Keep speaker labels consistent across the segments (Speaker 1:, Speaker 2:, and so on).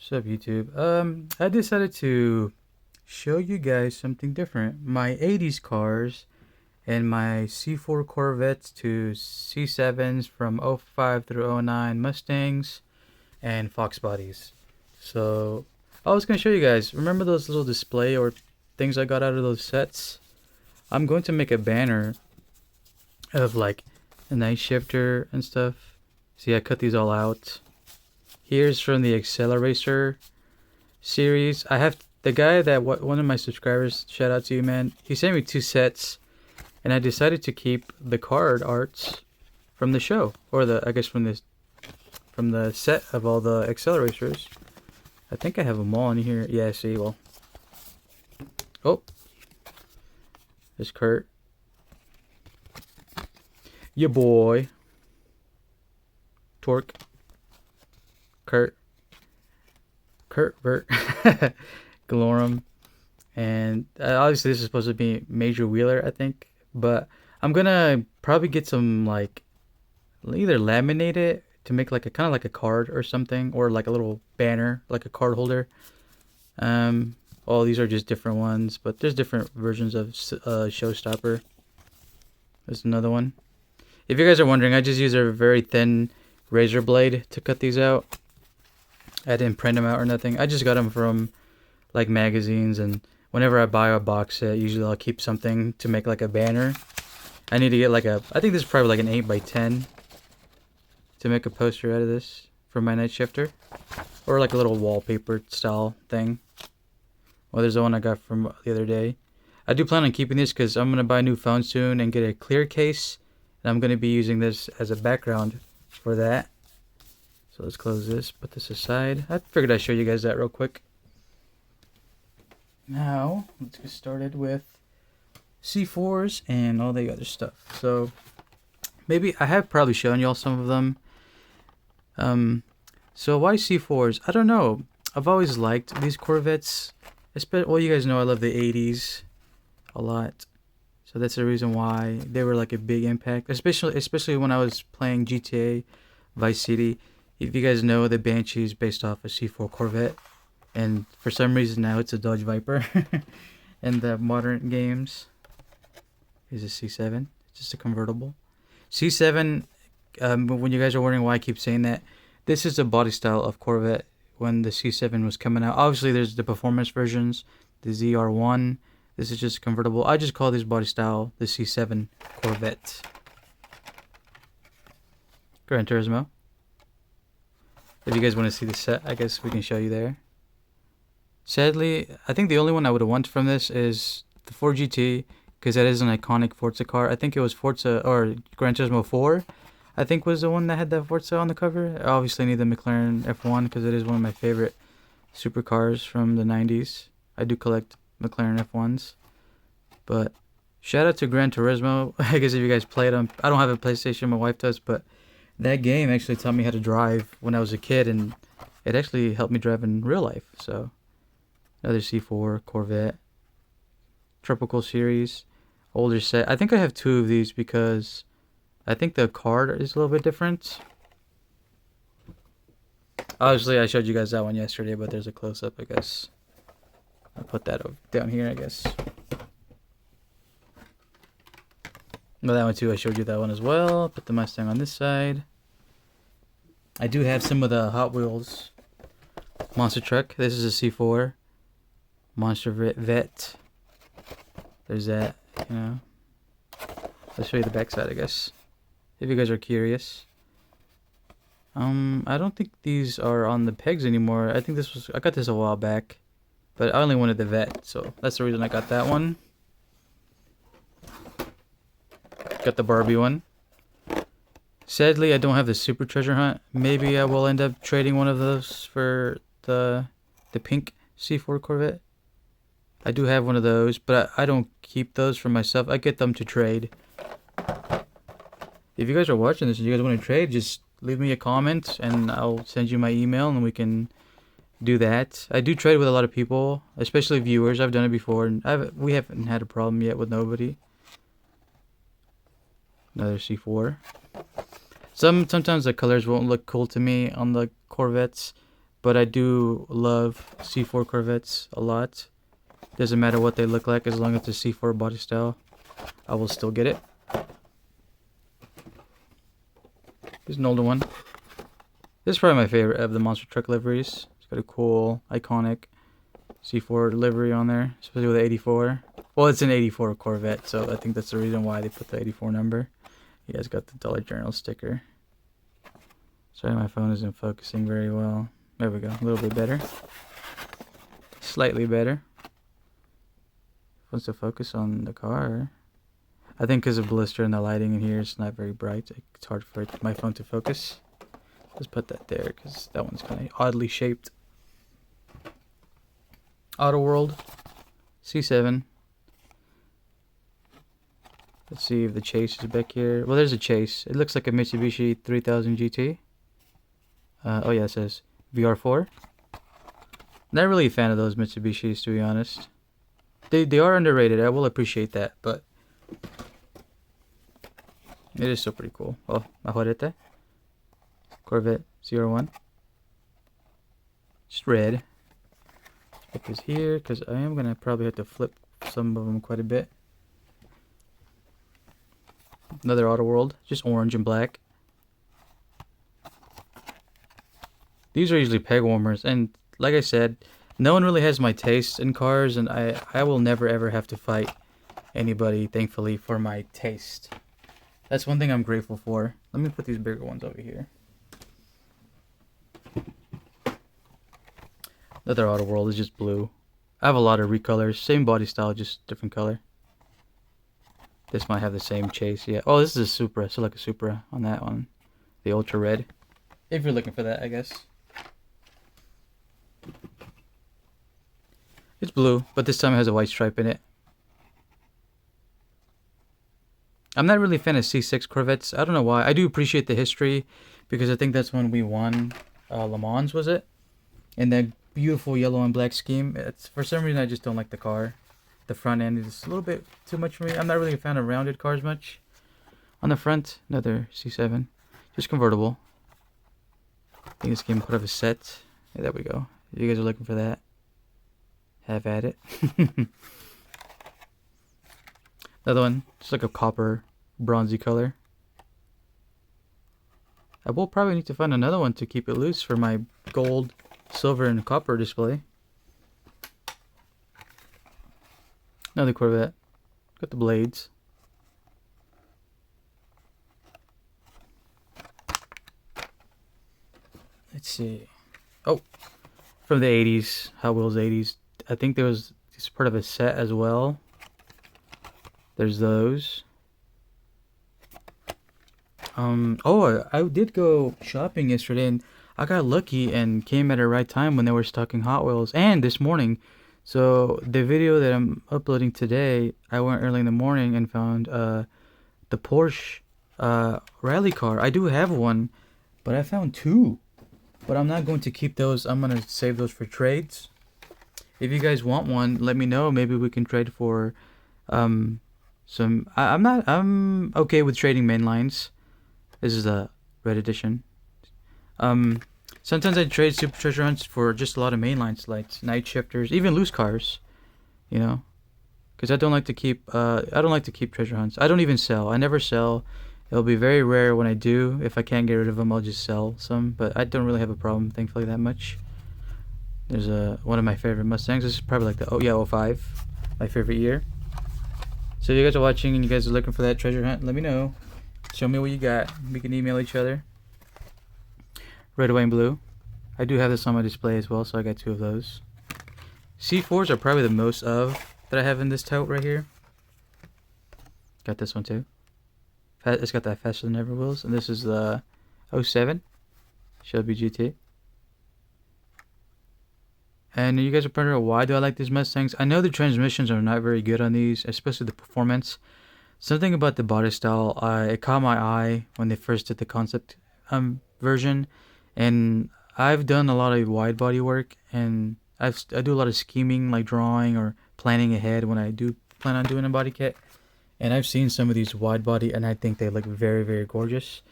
Speaker 1: What's up, YouTube? I decided to show you guys something different. My 80s cars and my C4 Corvettes to C7s from '05 through '09 Mustangs and Fox bodies. So, I was going to show you guys. Remember those little display or things I got out of those sets? I'm going to make a banner of like a night shifter and stuff. See, I cut these all out. Here's from the Accelerator series. I have the guy that one of my subscribers, shout out to you, man. He sent me 2 sets, and I decided to keep the card arts from the show, or I guess from the set of all the accelerators. I think I have them all in here. Yeah, see, well. Oh, there's Kurt. Your boy. Torque. Vert, Galorum, and obviously this is supposed to be Major Wheeler, I think, but I'm gonna probably get some like either laminate it to make like a kind of like a card or something, or like a little banner, like a card holder. All these are just different ones, but there's different versions of Showstopper. There's another one. If you guys are wondering, I just use a very thin razor blade to cut these out. I didn't print them out or nothing. I just got them from like magazines, and whenever I buy a box set, usually I'll keep something to make like a banner. I need to get like I think this is probably like an 8x10 to make a poster out of this for my night shifter, or like a little wallpaper style thing. Well, there's the one I got from the other day. I do plan on keeping this because I'm gonna buy a new phone soon and get a clear case, and I'm gonna be using this as a background for that. So let's close this, put this aside. I figured I'd show you guys that real quick. Now, let's get started with C4s and all the other stuff. So, maybe I have probably shown y'all some of them. So why C4s? I don't know. I've always liked these Corvettes. Well, you guys know I love the 80s a lot. So that's the reason why they were like a big impact. Especially when I was playing GTA Vice City. If you guys know, the Banshee is based off a C4 Corvette, and for some reason now it's a Dodge Viper in the modern games. Is a C7. It's just a convertible. C7, when you guys are wondering why I keep saying that, this is the body style of Corvette when the C7 was coming out. Obviously, there's the performance versions, the ZR1. This is just convertible. I just call this body style the C7 Corvette. Gran Turismo. If you guys want to see the set, I guess we can show you there. Sadly, I think the only one I would have wanted from this is the 4GT, because that is an iconic Forza car. I think it was Forza, or Gran Turismo 4, I think was the one that had that Forza on the cover. I obviously need the McLaren F1, because it is one of my favorite supercars from the 90s. I do collect McLaren F1s. But shout out to Gran Turismo. I guess if you guys play it on, I don't have a PlayStation, my wife does, but that game actually taught me how to drive when I was a kid, and it actually helped me drive in real life. So, another C4 Corvette, Tropical Series, older set. I think I have 2 of these because I think the card is a little bit different. Obviously, I showed you guys that one yesterday, but there's a close-up, I guess. I'll put that down here, I guess. Well, that one too, I showed you that one as well. Put the Mustang on this side. I do have some of the Hot Wheels monster truck. This is a C4 monster Vert. There's that, you know. I'll show you the backside, I guess, if you guys are curious. I don't think these are on the pegs anymore. I think I got this a while back, but I only wanted the Vert, so that's the reason I got that one. Got the Barbie one. Sadly, I don't have the Super Treasure Hunt. Maybe I will end up trading one of those for the pink C4 Corvette. I do have one of those, but I don't keep those for myself. I get them to trade. If you guys are watching this and you guys want to trade, just leave me a comment and I'll send you my email and we can do that. I do trade with a lot of people, especially viewers. I've done it before, and we haven't had a problem yet with nobody. Another C4. Sometimes the colors won't look cool to me on the Corvettes, but I do love C4 Corvettes a lot. Doesn't matter what they look like, as long as it's a C4 body style, I will still get it. Here's an older one. This is probably my favorite of the monster truck liveries. It's got a cool, iconic C4 livery on there, especially with the 84. Well, it's an 84 Corvette, so I think that's the reason why they put the 84 number. You guys got the Dollar General sticker. Sorry, my phone isn't focusing very well. There we go, a little bit better. Slightly better. Wants to focus on the car. I think because of blister and the lighting in here, it's not very bright. It's hard for my phone to focus. Let's put that there because that one's kind of oddly shaped. Auto World C7. Let's see if the chase is back here. Well, there's a chase. It looks like a Mitsubishi 3000 GT. Oh yeah, it says VR4. Not really a fan of those Mitsubishis, to be honest. They are underrated. I will appreciate that, but it is still pretty cool. Oh, Majorete. Corvette 01. Just red. Let's put this here because I am gonna probably have to flip some of them quite a bit. Another Auto World, just orange and black. These are usually peg warmers, and like I said, no one really has my taste in cars, and I will never ever have to fight anybody, thankfully, for my taste. That's one thing I'm grateful for. Let me put these bigger ones over here. Another Auto World is just blue. I have a lot of recolors, same body style, just different color. This might have the same chase, yeah. Oh, this is a Supra, so like a Supra on that one. The Ultra Red. If you're looking for that, I guess. It's blue, but this time it has a white stripe in it. I'm not really a fan of C6 Corvettes. I don't know why. I do appreciate the history, because I think that's when we won Le Mans, was it? In that beautiful yellow and black scheme. It's, for some reason, I just don't like the car. The front end is a little bit too much for me. I'm not really a fan of rounded cars much. On the front, another C7. Just convertible. I think this came part of a set. Yeah, there we go. If you guys are looking for that, have at it. Another one, just like a copper, bronzy color. I will probably need to find another one to keep it loose for my gold, silver, and copper display. Another Corvette. Got the blades. Let's see. Oh, from the 80s, Hot Wheels 80s. I think there was this part of a set as well. There's those. Oh, I did go shopping yesterday, and I got lucky and came at the right time when they were stocking Hot Wheels, and this morning. So the video that I'm uploading today, I went early in the morning and found the Porsche rally car. I do have one, but I found two. But I'm not going to keep those. I'm going to save those for trades. If you guys want one, let me know. Maybe we can trade for some. I'm okay with trading main lines. This is a red edition. Sometimes I trade super treasure hunts for just a lot of main lines, like night shifters, even loose cars. You know, because I don't like to keep. I don't like to keep treasure hunts. I don't even sell. I never sell. It'll be very rare when I do. If I can't get rid of them, I'll just sell some. But I don't really have a problem, thankfully, that much. There's one of my favorite Mustangs. This is probably like the 05, my favorite year. So if you guys are watching and you guys are looking for that treasure hunt, let me know. Show me what you got. We can email each other. Red, white, and blue. I do have this on my display as well, so I got two of those. C4s are probably the most of that I have in this tote right here. Got this one too. It's got that faster than ever wheels, and this is the 07 Shelby GT. And you guys are wondering, why do I like these Mustangs? I know the transmissions are not very good on these, especially the performance. Something about the body style, it caught my eye when they first did the concept version, and I've done a lot of wide body work, and I do a lot of scheming, like drawing or planning ahead when I do plan on doing a body kit. And I've seen some of these wide body, and I think they look very, very gorgeous.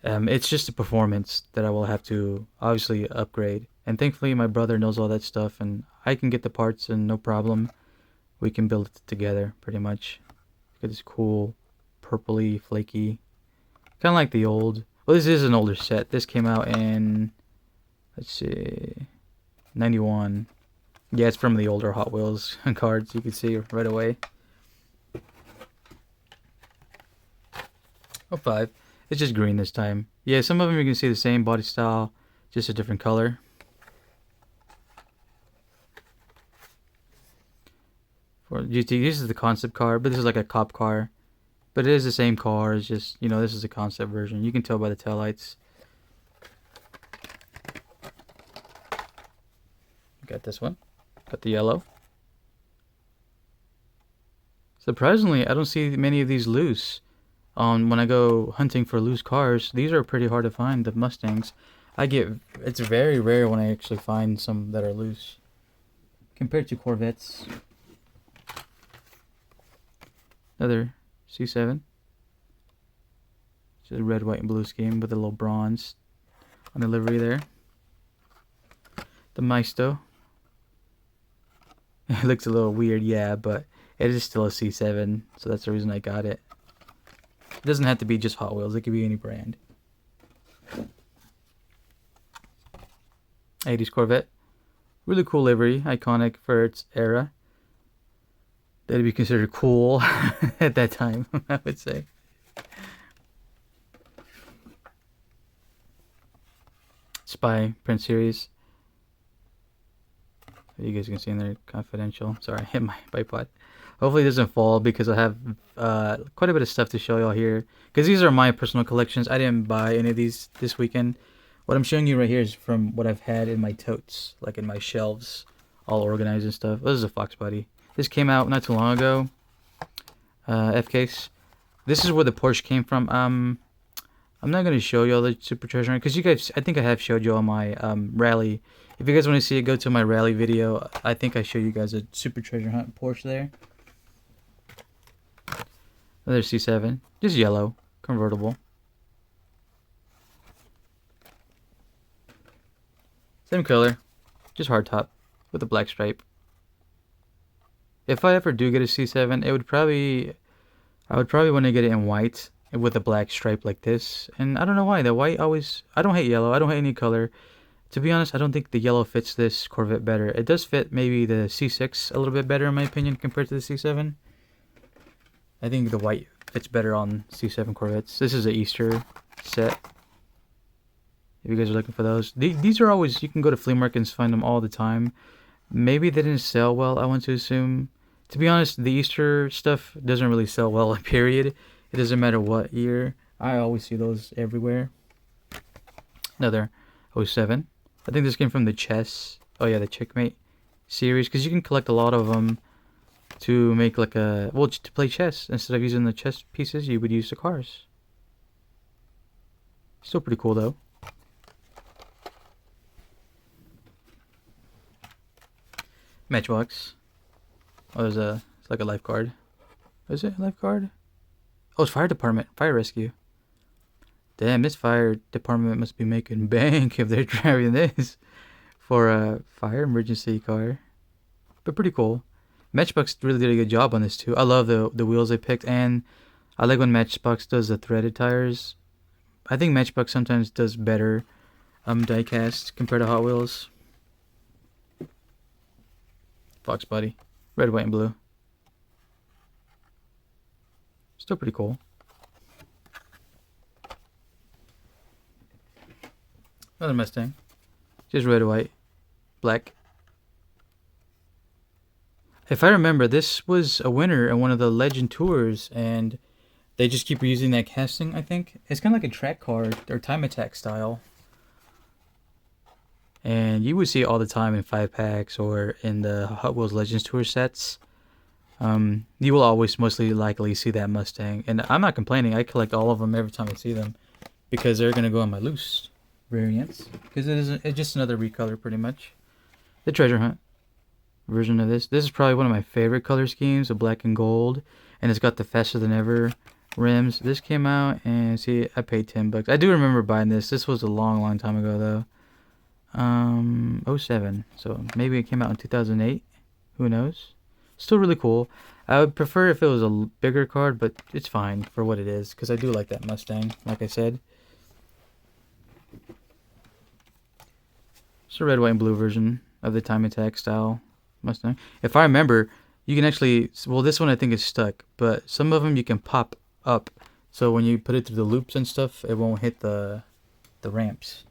Speaker 1: It's just the performance that I will have to obviously upgrade And thankfully my brother knows all that stuff, and I can get the parts and no problem. We can build it together pretty much. Look at this cool purpley flaky, kind of like the old, well, this is an older set. This came out in, let's see, 91. Yeah, it's from the older Hot Wheels cards. You can see right away. 05. It's just green this time. Yeah, some of them you can see the same body style, just a different color. For GT, this is the concept car, but this is like a cop car. But it is the same car, it's just, you know, this is the concept version. You can tell by the taillights. Got this one. Got the yellow. Surprisingly, I don't see many of these loose. When I go hunting for loose cars, these are pretty hard to find, the Mustangs. It's very rare when I actually find some that are loose. Compared to Corvettes. Another C7. It's a red, white, and blue scheme with a little bronze on the livery there. The Maisto. It looks a little weird, yeah, but it is still a C7, so that's the reason I got it. It doesn't have to be just Hot Wheels, it could be any brand. 80s Corvette. Really cool livery, iconic for its era. That'd be considered cool at that time, I would say. Spy print series. You guys can see in there, confidential. Sorry, I hit my bipod. Hopefully it doesn't fall because I have quite a bit of stuff to show y'all here. Because these are my personal collections. I didn't buy any of these this weekend. What I'm showing you right here is from what I've had in my totes, like in my shelves, all organized and stuff. This is a Fox body. This came out not too long ago. F-case. This is where the Porsche came from. I'm not going to show y'all the Super Treasure Hunt because you guys, I think I have showed y'all my rally. If you guys want to see it, go to my rally video. I think I showed you guys a Super Treasure Hunt Porsche there. Another C7. Just yellow. Convertible. Same color. Just hardtop with a black stripe. If I ever do get a C7, I would probably want to get it in white with a black stripe like this. And I don't know why. The white always... I don't hate yellow. I don't hate any color. To be honest, I don't think the yellow fits this Corvette better. It does fit maybe the C6 a little bit better in my opinion compared to the C7. I think the white fits better on C7 Corvettes. This is an Easter set. If you guys are looking for those. These are always... You can go to flea markets and find them all the time. Maybe they didn't sell well, I want to assume. To be honest, the Easter stuff doesn't really sell well, period. It doesn't matter what year. I always see those everywhere. Another 07. I think this came from the chess. Oh yeah, the Checkmate series. Because you can collect a lot of them to make like a... Well, to play chess. Instead of using the chess pieces, you would use the cars. Still pretty cool though. Matchbox. Oh, it's like a lifeguard. Is it a lifeguard? Oh, it's fire department, fire rescue. Damn, this fire department must be making bank if they're driving this for a fire emergency car. But pretty cool. Matchbox really did a good job on this too. I love the wheels they picked, and I like when Matchbox does the threaded tires. I think Matchbox sometimes does better diecast compared to Hot Wheels. Fox body. Red, white, and blue. Still pretty cool. Another Mustang. Just red, white, black. If I remember, this was a winner in one of the Legend Tours, and they just keep reusing that casting, I think. It's kind of like a track car, or time attack style. And you would see it all the time in 5-packs or in the Hot Wheels Legends Tour sets. You will always mostly likely see that Mustang. And I'm not complaining. I collect all of them every time I see them. Because they're going to go on my loose variants. Because it's just another recolor pretty much. The Treasure Hunt version of this. This is probably one of my favorite color schemes. The black and gold. And it's got the Faster Than Ever rims. This came out and see, I paid $10. I do remember buying this. This was a long time ago though. '07. So maybe it came out in 2008. Who knows? Still really cool. I would prefer if it was a bigger card, but it's fine for what it is because I do like that Mustang, like I said. It's a red, white, and blue version of the time attack style Mustang. If I remember, you can actually, well, this one I think is stuck, but some of them you can pop up. So when you put it through the loops and stuff, it won't hit the ramps.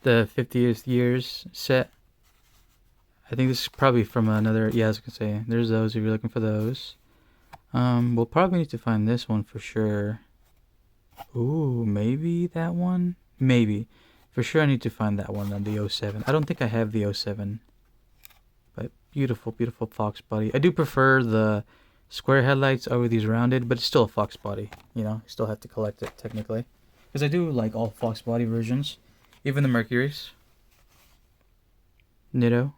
Speaker 1: The 50th years set. I think this is probably from another, yeah, I was gonna say, there's those if you're looking for those. We'll probably need to find this one for sure. Ooh, maybe that one? Maybe. For sure I need to find that one on the '07. I don't think I have the '07. But beautiful, beautiful Fox body. I do prefer the square headlights over these rounded, but it's still a Fox body. You know, I still have to collect it technically. Because I do like all Fox body versions. Even the Mercuries. Nitto.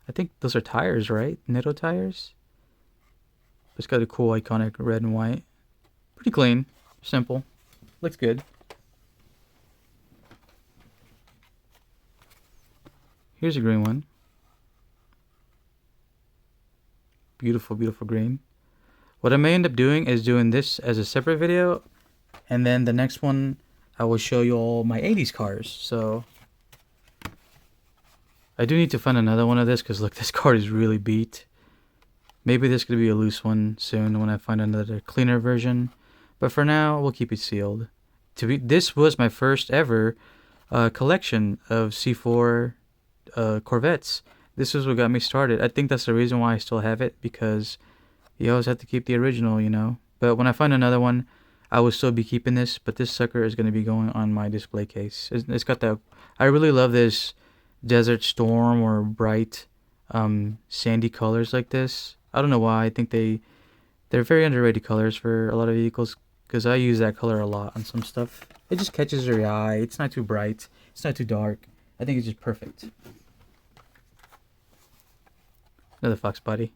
Speaker 1: I think those are tires, right? Nitto tires? It's got a cool iconic red and white. Pretty clean. Simple. Looks good. Here's a green one. Beautiful, beautiful green. What I may end up doing is doing this as a separate video. And then the next one, I will show you all my 80s cars. So I do need to find another one of this because look, this card is really beat. Maybe this could be a loose one soon when I find another cleaner version. But for now, we'll keep it sealed. This was my first ever collection of C4 Corvettes. This was what got me started. I think that's the reason why I still have it, because you always have to keep the original, you know. But when I find another one, I will still be keeping this. But this sucker is going to be going on my display case. It's got that. I really love this Desert Storm or bright sandy colors like this. I don't know why. I think they're very underrated colors for a lot of vehicles, because I use that color a lot on some stuff. It just catches your eye. It's not too bright. It's not too dark. I think it's just perfect. Another Fox body.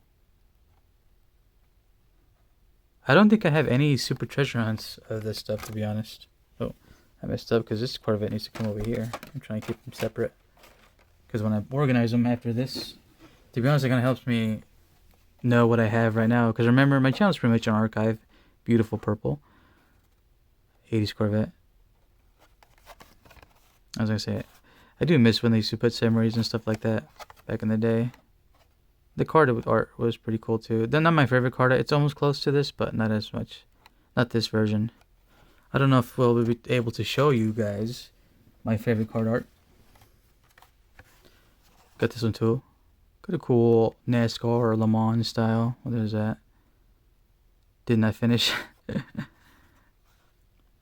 Speaker 1: I don't think I have any super treasure hunts of this stuff, to be honest. Oh, I messed up because this Corvette needs to come over here. I'm trying to keep them separate, because when I organize them after this, to be honest, it kind of helps me know what I have right now. Because remember, my channel is pretty much an archive. Beautiful purple 80s Corvette. I was gonna say, I do miss when they used to put summaries and stuff like that back in the day. The card with art was pretty cool too. They're not my favorite card. It's almost close to this, but not as much. Not this version. I don't know if we'll be able to show you guys my favorite card art. Got this one too. Got a cool NASCAR or Le Mans style. What is that? Did not finish.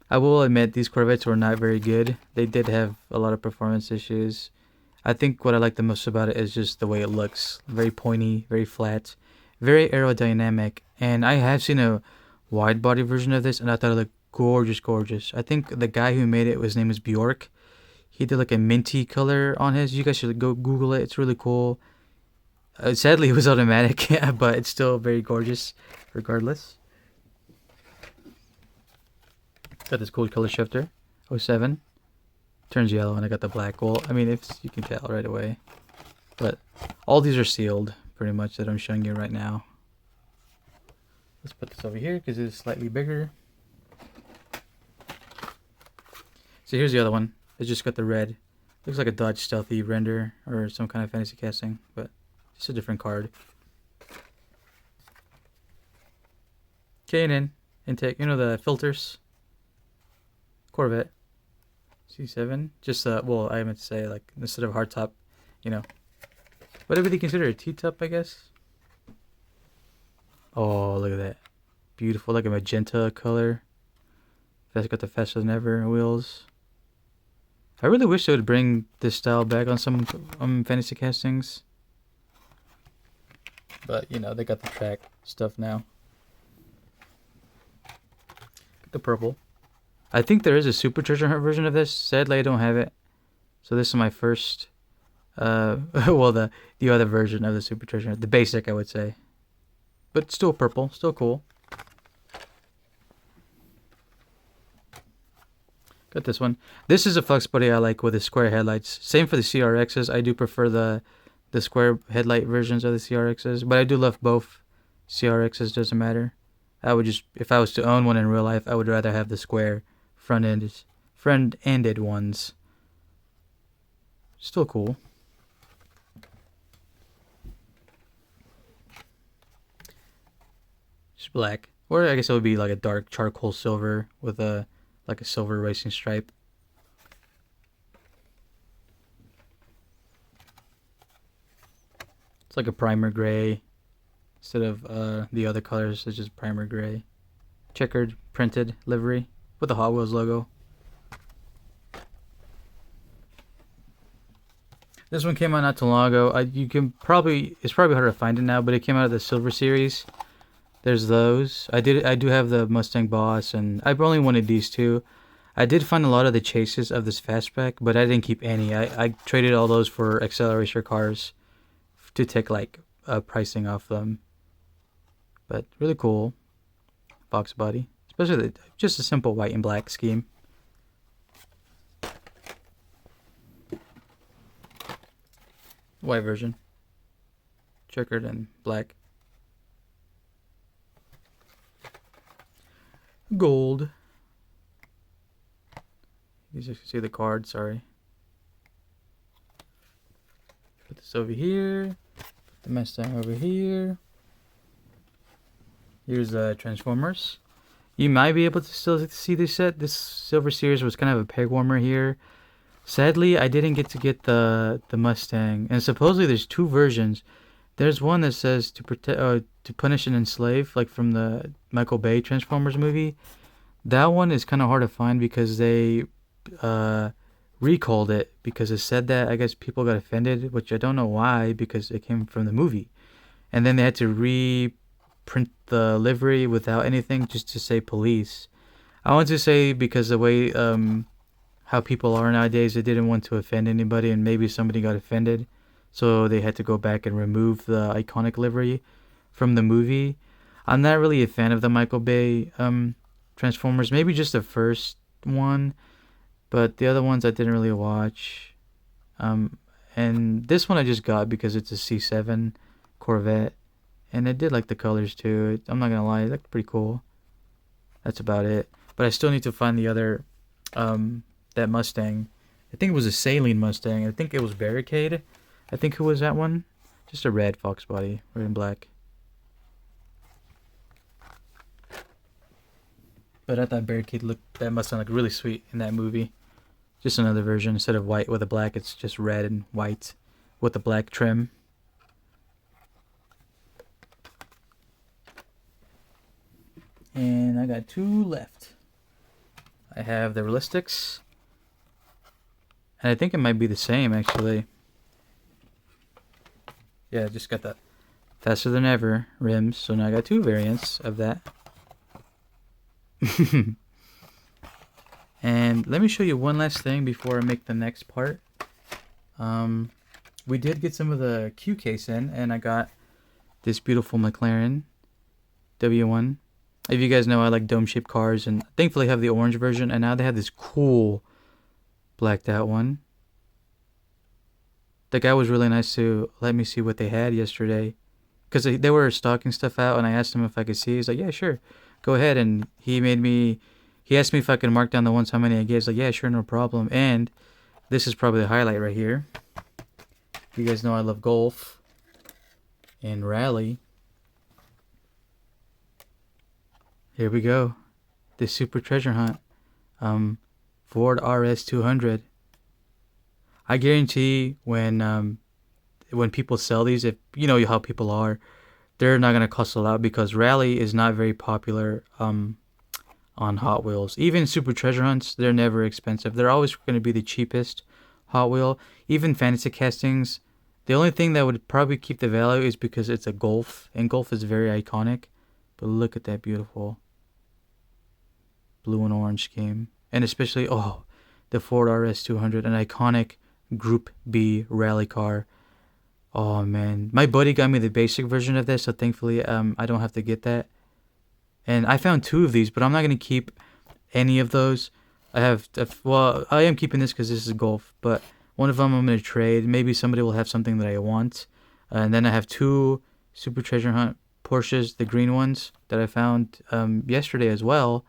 Speaker 1: I will admit these Corvettes were not very good. They did have a lot of performance issues. I think what I like the most about it is just the way it looks. Very pointy, very flat, very aerodynamic. And I have seen a wide body version of this, and I thought it looked gorgeous, gorgeous. I think the guy who made it, his name is Bjork. He did like a minty color on his. You guys should go Google it. It's really cool. Sadly, it was automatic, yeah, but it's still very gorgeous regardless. Got this cool color shifter, '07. Turns yellow, and I got the black. Well, I mean, if you can tell right away. But all these are sealed, pretty much, that I'm showing you right now. Let's put this over here because it's slightly bigger. So here's the other one. It's just got the red. Looks like a Dodge Stealthy render or some kind of fantasy casting, but it's a different card. K&N intake, you know, the filters. Corvette C7, just well, I meant to say, like, instead of hardtop, you know, whatever they consider a T-top, I guess. Oh, look at that, beautiful, like a magenta color. That's got the faster than ever wheels. I really wish they would bring this style back on some fantasy castings, but you know, they got the track stuff now. The purple. I think there is a super treasure hunt version of this. Sadly, I don't have it. So this is my first, well, the other version of the super treasure hunt. The basic, I would say. But still purple, still cool. Got this one. This is a flex body I like with the square headlights. Same for the CRXs. I do prefer the square headlight versions of the CRXs, but I do love both CRXs. Doesn't matter. I would just, if I was to own one in real life, I would rather have the square front-ended ones. Still cool. Just black, or I guess it would be like a dark charcoal silver with a like a silver racing stripe. It's like a primer gray instead of the other colors. It's just primer gray, checkered printed livery with the Hot Wheels logo. This one came out not too long ago. It's probably hard to find it now, but it came out of the Silver Series. There's those. I do have the Mustang Boss, and I've only wanted these two. I did find a lot of the chases of this fastback, but I didn't keep any. I traded all those for acceleration cars to take like pricing off them. But really cool box body, especially just a simple white and black scheme. White version, checkered and black. Gold. You just see the card, sorry. Put this over here. Put the Mustang over here. Here's Transformers. You might be able to still see this set. This Silver Series was kind of a peg warmer here. Sadly, I didn't get to get the Mustang. And supposedly there's two versions. There's one that says to protect, to punish and enslave, like from the Michael Bay Transformers movie. That one is kind of hard to find because they recalled it because it said that I guess people got offended, which I don't know why because it came from the movie. And then they had to reprint the livery without anything just to say police. I want to say because the way how people are nowadays, they didn't want to offend anybody and maybe somebody got offended. So they had to go back and remove the iconic livery from the movie. I'm not really a fan of the Michael Bay Transformers. Maybe just the first one. But the other ones I didn't really watch. And this one I just got because it's a C7 Corvette. And I did like the colors too. I'm not going to lie. It looked pretty cool. That's about it. But I still need to find the other, that Mustang. I think it was a Saline Mustang. I think it was Barricade. I think who was that one? Just a red fox body, red and black. But I thought Barricade that Mustang looked really sweet in that movie. Just another version. Instead of white with a black, it's just red and white with the black trim. And I got two left. I have the Realistics. And I think it might be the same, actually. Yeah, I just got the Faster Than Ever rims. So now I got two variants of that. And let me show you one last thing before I make the next part. We did get some of the Q case in, and I got this beautiful McLaren W1. If you guys know, I like dome-shaped cars, and thankfully I have the orange version, and now they have this cool blacked out one. The guy was really nice to let me see what they had yesterday, because they were stocking stuff out, and I asked him if I could see. He's like, yeah, sure, go ahead. And he asked me if I could mark down the ones how many I gave. He's like, yeah, sure, no problem. And this is probably the highlight right here. You guys know I love golf and rally. Here we go. The Super Treasure Hunt. Ford RS200. I guarantee when people sell these, if you know how people are, they're not gonna cost a lot because rally is not very popular on Hot Wheels. Even Super Treasure Hunts, they're never expensive. They're always gonna be the cheapest Hot Wheel. Even fantasy castings, the only thing that would probably keep the value is because it's a Golf, and Golf is very iconic. But look at that beautiful blue and orange scheme. And especially, the Ford RS200, an iconic Group B rally car. Oh man, my buddy got me the basic version of this, so thankfully I don't have to get that. And I found two of these, but I'm not going to keep any of those. I have, well, I am keeping this because this is Golf, but one of them I'm going to trade. Maybe somebody will have something that I want. And then I have two Super Treasure Hunt Porsches, the green ones that I found yesterday as well.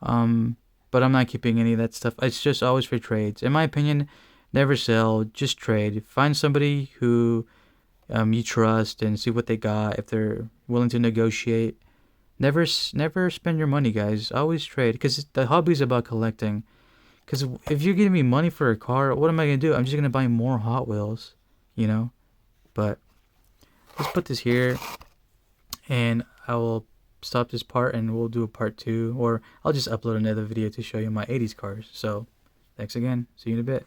Speaker 1: Um, but I'm not keeping any of that stuff. It's just always for trades. In my opinion, never sell, just trade. Find somebody who you trust and see what they got. If they're willing to negotiate, never spend your money, guys. Always trade because the hobby's about collecting. Because if you're giving me money for a car, what am I gonna do? I'm just gonna buy more Hot Wheels, you know. But let's put this here, and I will stop this part, and we'll do a part 2, or I'll just upload another video to show you my '80s cars. So, thanks again. See you in a bit.